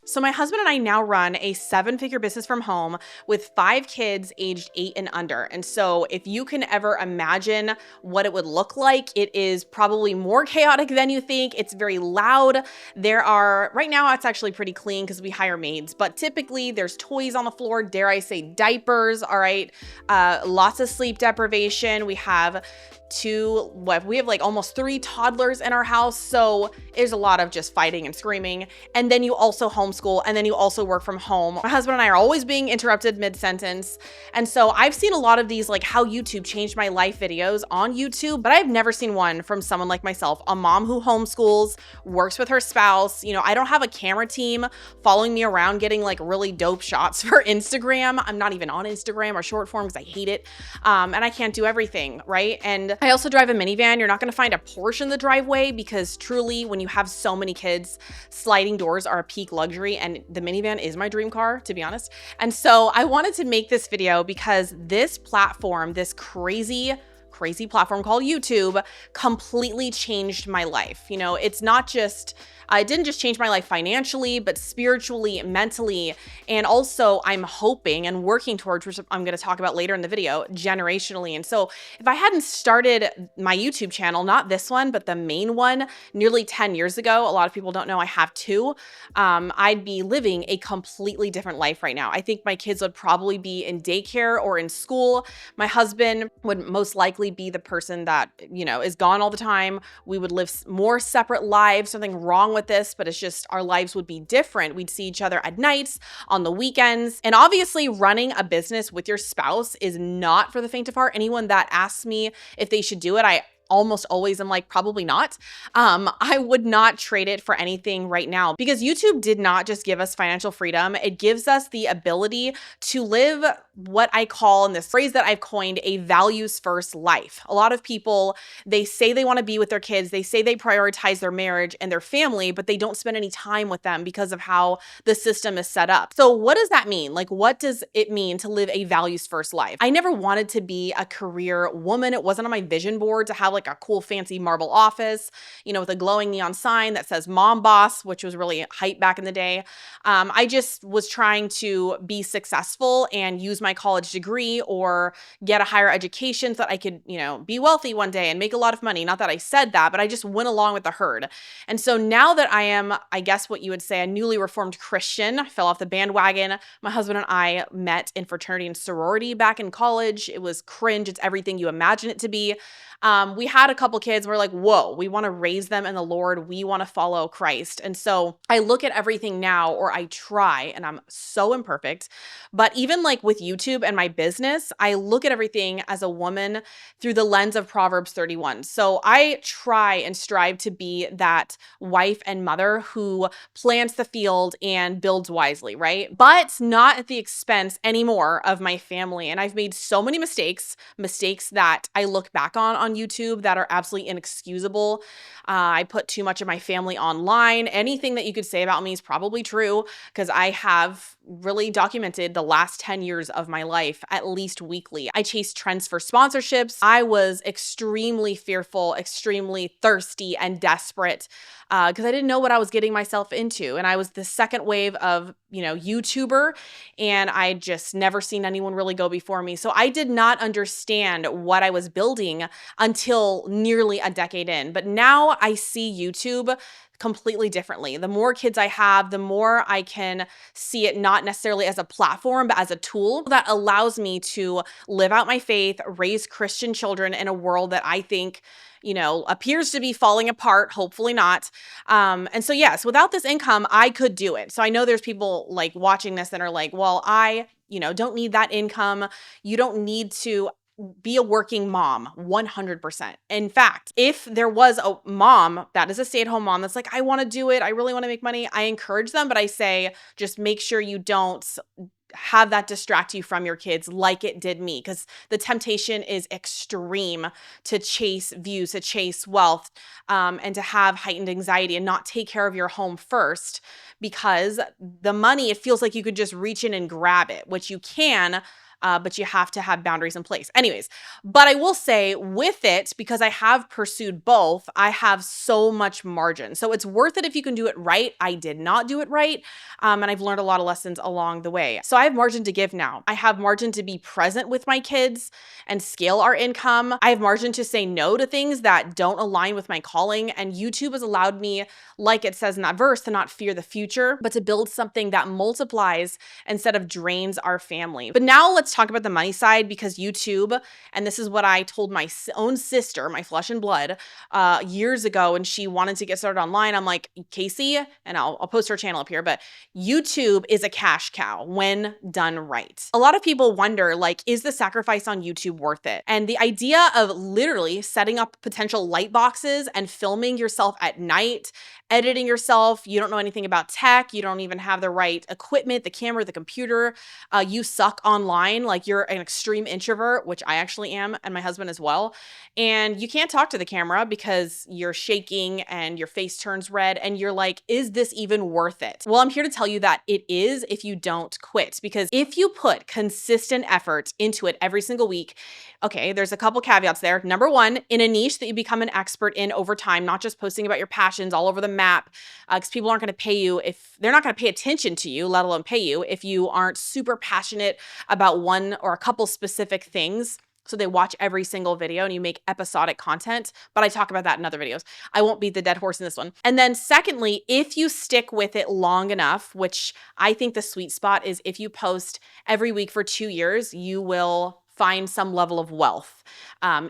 So my husband and I now run a 7-figure business from home with 5 kids aged 8 and under. And so if you can ever imagine what it would look like, it is probably more chaotic than you think. It's very loud. Right now it's actually pretty clean because we hire maids, but typically there's toys on the floor, dare I say diapers, all right? Lots of sleep deprivation. We have like almost 3 toddlers in our house. So there's a lot of just fighting and screaming. And then you also homeschool, and then you also work from home. My husband and I are always being interrupted mid-sentence. And so I've seen a lot of these like how YouTube changed my life videos on YouTube, but I've never seen one from someone like myself, a mom who homeschools, works with her spouse. I don't have a camera team following me around getting like really dope shots for Instagram. I'm not even on Instagram or short form because I hate it. And I can't do everything, right? And I also drive a minivan. You're not going to find a Porsche in the driveway because truly when you have so many kids, sliding doors are a peak luxury, and the minivan is my dream car, to be honest. And so I wanted to make this video because this platform, this crazy platform called YouTube, completely changed my life. It didn't just change my life financially, but spiritually, mentally, and also I'm hoping and working towards, which I'm going to talk about later in the video, generationally. And so if I hadn't started my YouTube channel, not this one, but the main one, nearly 10 years ago, a lot of people don't know I have 2, I'd be living a completely different life right now. I think my kids would probably be in daycare or in school. My husband would most likely be the person that, is gone all the time. We would live more separate lives, something wrong with this, but it's just our lives would be different. We'd see each other at nights, on the weekends. And obviously running a business with your spouse is not for the faint of heart. Anyone that asks me if they should do it, I almost always am like, probably not. I would not trade it for anything right now because YouTube did not just give us financial freedom. It gives us the ability to live what I call, in this phrase that I've coined, a values first life. A lot of people, they say they want to be with their kids. They say they prioritize their marriage and their family, but they don't spend any time with them because of how the system is set up. So what does that mean? Like, what does it mean to live a values first life? I never wanted to be a career woman. It wasn't on my vision board to have like a cool fancy marble office, with a glowing neon sign that says mom boss, which was really hype back in the day. I just was trying to be successful and use my college degree or get a higher education so that I could, be wealthy one day and make a lot of money. Not that I said that, but I just went along with the herd. And so now that I am, I guess what you would say, a newly reformed Christian, I fell off the bandwagon. My husband and I met in fraternity and sorority back in college. It was cringe. It's everything you imagine it to be. We had a couple kids. We're like, whoa, we want to raise them in the Lord. We want to follow Christ. And so I look at everything now, or I try, and I'm so imperfect, but even like with YouTube and my business, I look at everything as a woman through the lens of Proverbs 31. So I try and strive to be that wife and mother who plants the field and builds wisely, right? But not at the expense anymore of my family. And I've made so many mistakes that I look back on YouTube that are absolutely inexcusable. I put too much of my family online. Anything that you could say about me is probably true because I have really documented the last 10 years of my life, at least weekly. I chased trends for sponsorships. I was extremely fearful, extremely thirsty and desperate because I didn't know what I was getting myself into. And I was the second wave of, YouTuber, and I just never seen anyone really go before me. So I did not understand what I was building until nearly a decade in. But now I see YouTube completely differently. The more kids I have, the more I can see it not necessarily as a platform, but as a tool that allows me to live out my faith, raise Christian children in a world that I think appears to be falling apart, hopefully not. And so yes, without this income, I could do it. So I know there's people like watching this that are like, well, I don't need that income. You don't need to be a working mom, 100%. In fact, if there was a mom that is a stay-at-home mom that's like, I want to do it, I really want to make money, I encourage them, but I say, just make sure you don't have that distract you from your kids like it did me, because the temptation is extreme to chase views, to chase wealth, and to have heightened anxiety and not take care of your home first, because the money, it feels like you could just reach in and grab it, which you can, but you have to have boundaries in place. Anyways, but I will say with it, because I have pursued both, I have so much margin. So it's worth it if you can do it right. I did not do it right. And I've learned a lot of lessons along the way. So I have margin to give now. I have margin to be present with my kids and scale our income. I have margin to say no to things that don't align with my calling. And YouTube has allowed me, like it says in that verse, to not fear the future, but to build something that multiplies instead of drains our family. But now let's talk about the money side, because YouTube, and this is what I told my own sister, my flesh and blood, years ago, and she wanted to get started online. I'm like, Casey, and I'll post her channel up here, but YouTube is a cash cow when done right. A lot of people wonder, like, is the sacrifice on YouTube worth it? And the idea of literally setting up potential light boxes and filming yourself at night, editing yourself, you don't know anything about tech, you don't even have the right equipment, the camera, the computer, you suck online, like you're an extreme introvert, which I actually am, and my husband as well, and you can't talk to the camera because you're shaking and your face turns red, and you're like, is this even worth it? Well, I'm here to tell you that it is if you don't quit, because if you put consistent effort into it every single week, okay, there's a couple caveats there. Number one, in a niche that you become an expert in over time, not just posting about your passions all over the map, because people aren't going to pay you if they're not going to pay attention to you, let alone pay you, if you aren't super passionate about one or a couple specific things. So they watch every single video and you make episodic content, but I talk about that in other videos. I won't beat the dead horse in this one. And then secondly, if you stick with it long enough, which I think the sweet spot is if you post every week for 2 years, you will find some level of wealth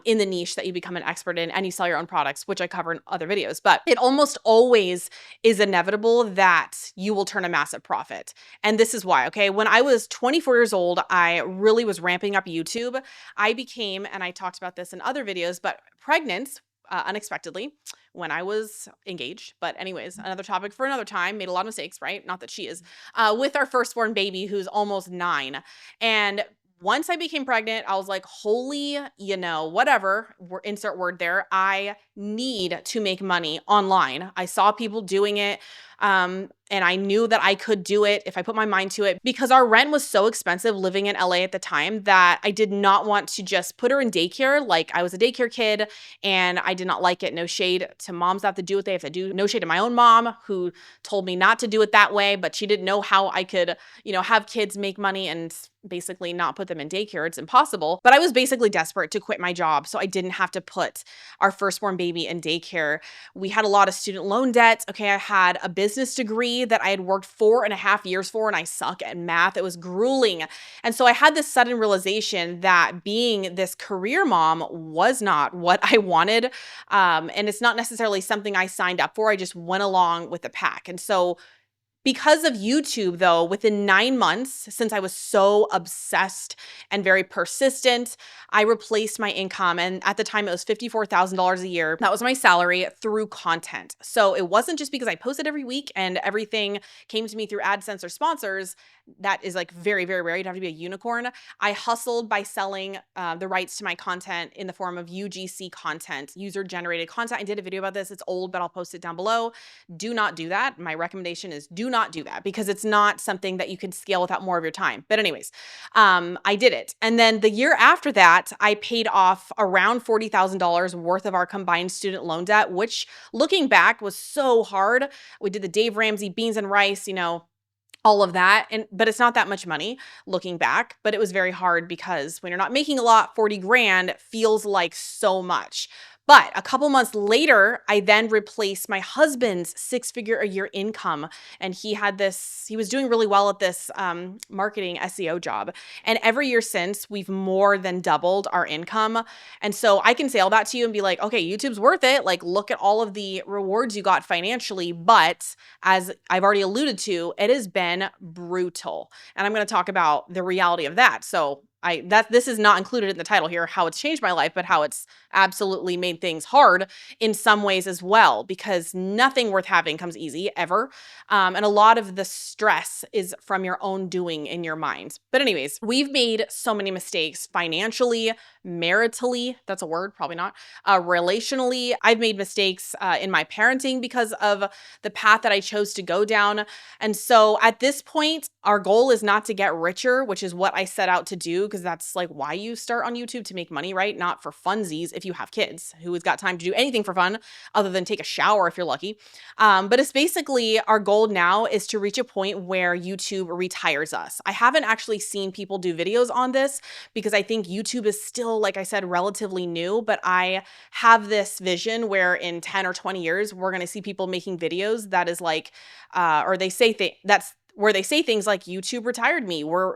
in the niche that you become an expert in, and you sell your own products, which I cover in other videos. But it almost always is inevitable that you will turn a massive profit. And this is why, okay? When I was 24 years old, I really was ramping up YouTube. I became, and I talked about this in other videos, but pregnant unexpectedly when I was engaged. But anyways, another topic for another time. Made a lot of mistakes, right? Not that she is. With our firstborn baby, who's almost 9. And once I became pregnant, I was like, holy, whatever, insert word there. I need to make money online. I saw people doing it. And I knew that I could do it if I put my mind to it, because our rent was so expensive living in LA at the time that I did not want to just put her in daycare. Like, I was a daycare kid and I did not like it. No shade to moms that have to do what they have to do. No shade to my own mom who told me not to do it that way, but she didn't know how I could, have kids make money and basically not put them in daycare. It's impossible. But I was basically desperate to quit my job so I didn't have to put our firstborn baby in daycare. We had a lot of student loan debt. Okay, I had a business degree that I had worked 4.5 years for, and I suck at math. It was grueling. And so I had this sudden realization that being this career mom was not what I wanted. And it's not necessarily something I signed up for. I just went along with the pack. And so because of YouTube, though, within 9 months, since I was so obsessed and very persistent, I replaced my income. And at the time, it was $54,000 a year. That was my salary through content. So it wasn't just because I posted every week and everything came to me through AdSense or sponsors. That is like very, very rare. You'd have to be a unicorn. I hustled by selling the rights to my content in the form of UGC content, user-generated content. I did a video about this. It's old, but I'll post it down below. Do not do that. My recommendation is do not do that, because it's not something that you can scale without more of your time. But anyways, I did it. And then the year after that, I paid off around $40,000 worth of our combined student loan debt, which looking back was so hard. We did the Dave Ramsey beans and rice, all of that. But it's not that much money looking back, but it was very hard because when you're not making a lot, 40 grand feels like so much. But a couple months later, I then replaced my husband's 6-figure-a-year income. And he was doing really well at this marketing SEO job. And every year since, we've more than doubled our income. And so I can say all that to you and be like, okay, YouTube's worth it. Like, look at all of the rewards you got financially. But as I've already alluded to, it has been brutal. And I'm going to talk about the reality of that. So this is not included in the title here, how it's changed my life, but how it's absolutely made things hard in some ways as well, because nothing worth having comes easy ever. And a lot of the stress is from your own doing in your mind. But anyways, we've made so many mistakes financially, maritally, that's a word, probably not, relationally. I've made mistakes in my parenting because of the path that I chose to go down. And so at this point, our goal is not to get richer, which is what I set out to do, because that's like why you start on YouTube, to make money, right? Not for funsies if you have kids. Who has got time to do anything for fun other than take a shower if you're lucky? But it's basically our goal now is to reach a point where YouTube retires us. I haven't actually seen people do videos on this because I think YouTube is still, like I said, relatively new, but I have this vision where in 10 or 20 years, we're going to see people making videos that is like, or they say that's where they say things like YouTube retired me. We're,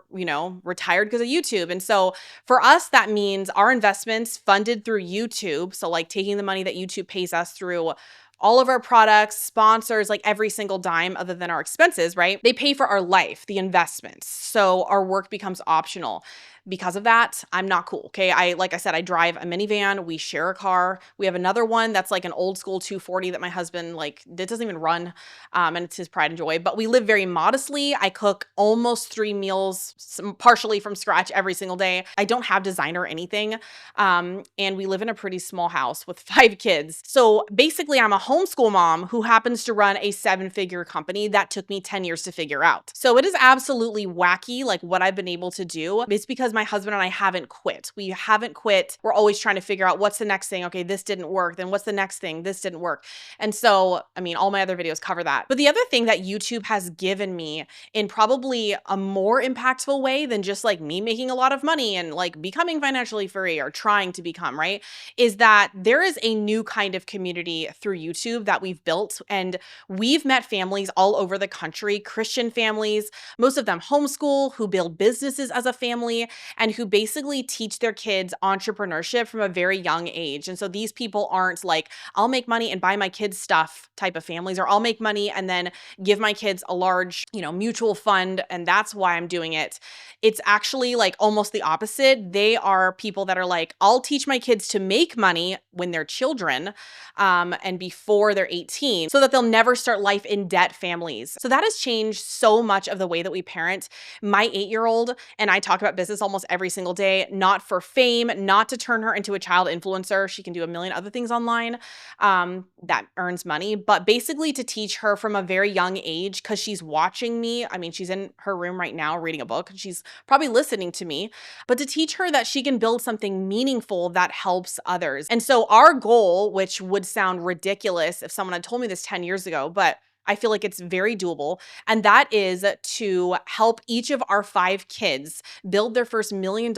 retired because of YouTube. And so for us, that means our investments funded through YouTube. So like taking the money that YouTube pays us through all of our products, sponsors, like every single dime other than our expenses, right? They pay for our life, the investments. So our work becomes optional. Because of that, I'm not cool. Okay. Like I said, I drive a minivan. We share a car. We have another one that's like an old school 240 that my husband, that doesn't even run. And it's his pride and joy, but we live very modestly. I cook almost 3 meals, partially from scratch every single day. I don't have designer or anything. And we live in a pretty small house with 5 kids. So basically I'm a homeschool mom who happens to run a 7-figure company that took me 10 years to figure out. So it is absolutely wacky, like what I've been able to do. It's because my husband and I haven't quit. We haven't quit. We're always trying to figure out what's the next thing. Okay, this didn't work. Then what's the next thing? This didn't work. And so, all my other videos cover that. But the other thing that YouTube has given me in probably a more impactful way than just like me making a lot of money and like becoming financially free or trying to become, right, is that there is a new kind of community through YouTube that we've built. And we've met families all over the country, Christian families, most of them homeschool, who build businesses as a family, and who basically teach their kids entrepreneurship from a very young age. And so these people aren't like, I'll make money and buy my kids stuff type of families, or I'll make money and then give my kids a large, mutual fund, and that's why I'm doing it. It's actually like almost the opposite. They are people that are like, I'll teach my kids to make money when they're children, and before they're 18, so that they'll never start life in debt families. So that has changed so much of the way that we parent. My 8-year-old and I talk about business almost every single day, not for fame, not to turn her into a child influencer. She can do a million other things online that earns money, but basically to teach her from a very young age, because she's watching me. She's in her room right now reading a book, and she's probably listening to me, but to teach her that she can build something meaningful that helps others. And so our goal, which would sound ridiculous if someone had told me this 10 years ago, but I feel like it's very doable. And that is to help each of our 5 kids build their first $1 million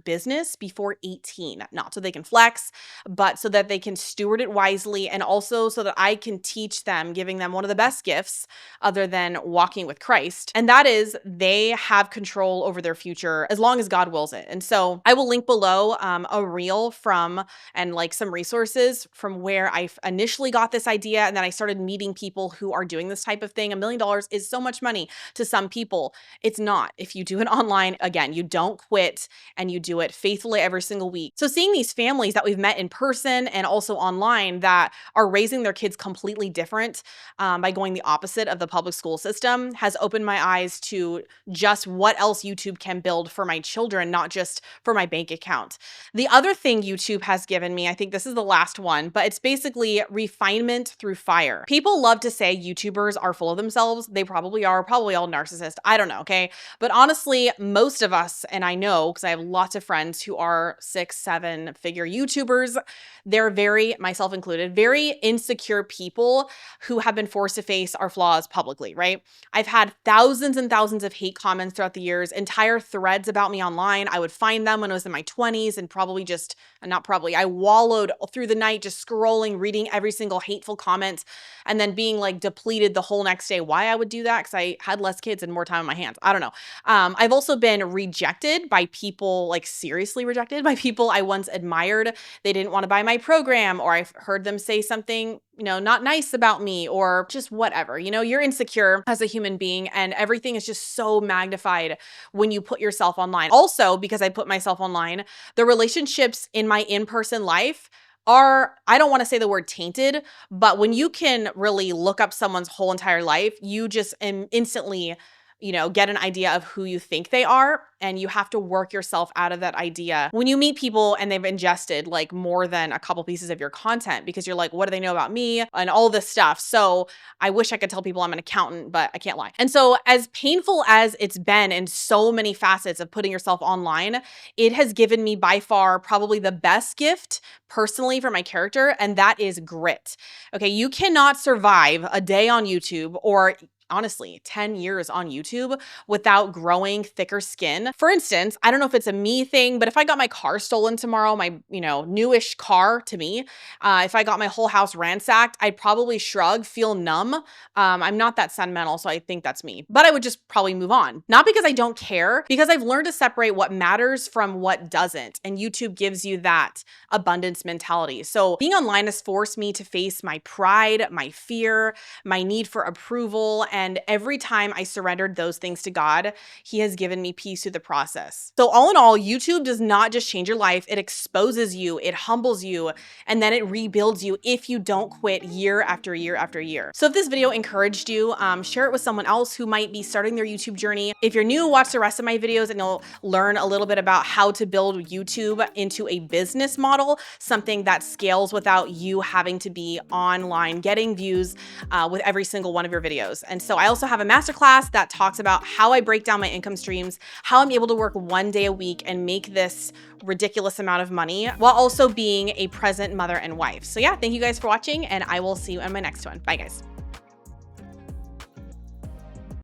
business before 18, not so they can flex, but so that they can steward it wisely. And also so that I can teach them, giving them one of the best gifts other than walking with Christ. And that is they have control over their future as long as God wills it. And so I will link below a reel from, and like some resources from where I initially got this idea. And then I started meeting people who are doing this type of thing. $1 million is so much money to some people. It's not. If you do it online, again, you don't quit and you do it faithfully every single week. So seeing these families that we've met in person and also online that are raising their kids completely different by going the opposite of the public school system has opened my eyes to just what else YouTube can build for my children, not just for my bank account. The other thing YouTube has given me, I think this is the last one, but it's basically refinement through fire. People love to say YouTubers are full of themselves. They probably are, probably all narcissists. I don't know, okay? But honestly, most of us, and I know because I have lots of friends who are 6, 7-figure YouTubers, they're very, myself included, very insecure people who have been forced to face our flaws publicly, right? I've had thousands and thousands of hate comments throughout the years, entire threads about me online. I would find them when I was in my 20s and I wallowed through the night just scrolling, reading every single hateful comment, and then being like depleted the whole next day. Why I would do that? Because I had less kids and more time on my hands. I don't know. I've also been rejected by people, like seriously rejected by people I once admired. They didn't want to buy my program, or I've heard them say something, not nice about me, or just whatever. You're insecure as a human being, and everything is just so magnified when you put yourself online. Also, because I put myself online, the relationships in my in-person life are, I don't want to say the word tainted, but when you can really look up someone's whole entire life, you just instantly get an idea of who you think they are, and you have to work yourself out of that idea when you meet people and they've ingested like more than a couple pieces of your content, because you're like, what do they know about me and all this stuff. So I wish I could tell people I'm an accountant, but I can't lie. And so as painful as it's been in so many facets of putting yourself online, it has given me by far probably the best gift personally for my character, and that is grit. Okay, you cannot survive a day on YouTube, or honestly, 10 years on YouTube without growing thicker skin. For instance, I don't know if it's a me thing, but if I got my car stolen tomorrow, my, newish car to me, if I got my whole house ransacked, I'd probably shrug, feel numb. I'm not that sentimental, so I think that's me. But I would just probably move on. Not because I don't care, because I've learned to separate what matters from what doesn't. And YouTube gives you that abundance mentality. So being online has forced me to face my pride, my fear, my need for approval, and every time I surrendered those things to God, He has given me peace through the process. So all in all, YouTube does not just change your life, it exposes you, it humbles you, and then it rebuilds you if you don't quit year after year after year. So if this video encouraged you, share it with someone else who might be starting their YouTube journey. If you're new, watch the rest of my videos and you'll learn a little bit about how to build YouTube into a business model, something that scales without you having to be online getting views with every single one of your videos. And so I also have a masterclass that talks about how I break down my income streams, how I'm able to work one day a week and make this ridiculous amount of money while also being a present mother and wife. So yeah, thank you guys for watching, and I will see you in my next one. Bye guys.